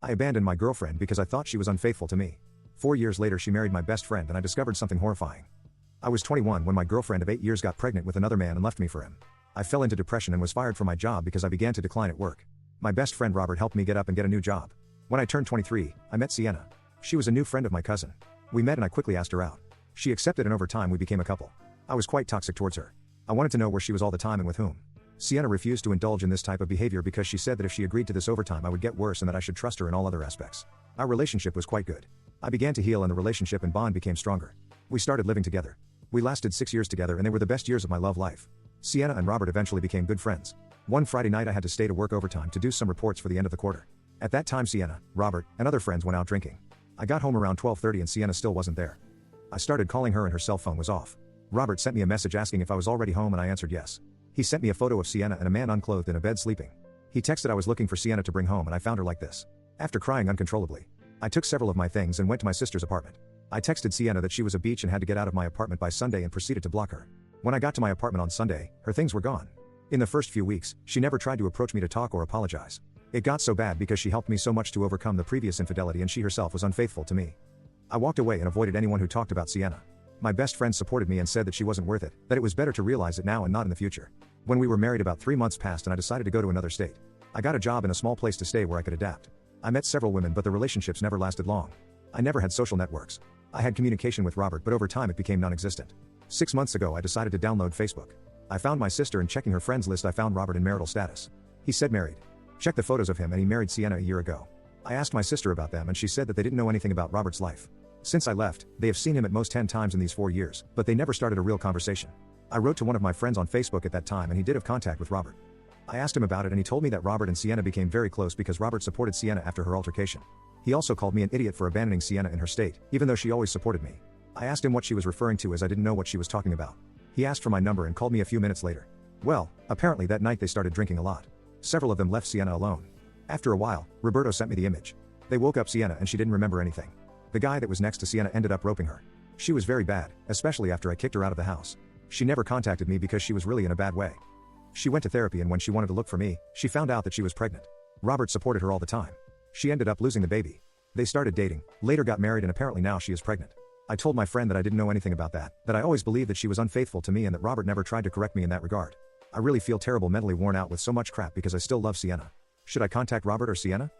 I abandoned my girlfriend because I thought she was unfaithful to me. 4 years later she married my best friend and I discovered something horrifying. I was 21 when my girlfriend of 8 years got pregnant with another man and left me for him. I fell into depression and was fired from my job because I began to decline at work. My best friend Robert helped me get up and get a new job. When I turned 23, I met Sienna. She was a new friend of my cousin. We met and I quickly asked her out. She accepted and over time we became a couple. I was quite toxic towards her. I wanted to know where she was all the time and with whom. Sienna refused to indulge in this type of behavior because she said that if she agreed to this over time I would get worse and that I should trust her in all other aspects. Our relationship was quite good. I began to heal and the relationship and bond became stronger. We started living together. We lasted 6 years together and they were the best years of my love life. Sienna and Robert eventually became good friends. One Friday night I had to stay to work overtime to do some reports for the end of the quarter. At that time Sienna, Robert, and other friends went out drinking. I got home around 12:30 and Sienna still wasn't there. I started calling her and her cell phone was off. Robert sent me a message asking if I was already home and I answered yes. He sent me a photo of Sienna and a man unclothed in a bed sleeping. He texted I was looking for Sienna to bring home and I found her like this. After crying uncontrollably, I took several of my things and went to my sister's apartment. I texted Sienna that she was a beach and had to get out of my apartment by Sunday and proceeded to block her. When I got to my apartment on Sunday, her things were gone. In the first few weeks, she never tried to approach me to talk or apologize. It got so bad because she helped me so much to overcome the previous infidelity and she herself was unfaithful to me. I walked away and avoided anyone who talked about Sienna. My best friend supported me and said that she wasn't worth it, that it was better to realize it now and not in the future. When we were married about 3 months passed and I decided to go to another state. I got a job in a small place to stay where I could adapt. I met several women but the relationships never lasted long. I never had social networks. I had communication with Robert but over time it became non-existent. 6 months ago I decided to download Facebook. I found my sister and checking her friends list I found Robert in marital status. He said married. Checked the photos of him and he married Sienna a year ago. I asked my sister about them and she said that they didn't know anything about Robert's life. Since I left, they have seen him at most 10 times in these 4 years, but they never started a real conversation. I wrote to one of my friends on Facebook at that time and he did have contact with Robert. I asked him about it and he told me that Robert and Sienna became very close because Robert supported Sienna after her altercation. He also called me an idiot for abandoning Sienna in her state, even though she always supported me. I asked him what she was referring to as I didn't know what she was talking about. He asked for my number and called me a few minutes later. Well, apparently that night they started drinking a lot. Several of them left Sienna alone. After a while, Roberto sent me the image. They woke up Sienna and she didn't remember anything. The guy that was next to Sienna ended up roping her. She was very bad, especially after I kicked her out of the house. She never contacted me because she was really in a bad way. She went to therapy and when she wanted to look for me, she found out that she was pregnant. Robert supported her all the time. She ended up losing the baby. They started dating, later got married and apparently now she is pregnant. I told my friend that I didn't know anything about that I always believed that she was unfaithful to me and that Robert never tried to correct me in that regard. I really feel terrible, mentally worn out with so much crap because I still love Sienna. Should I contact Robert or Sienna?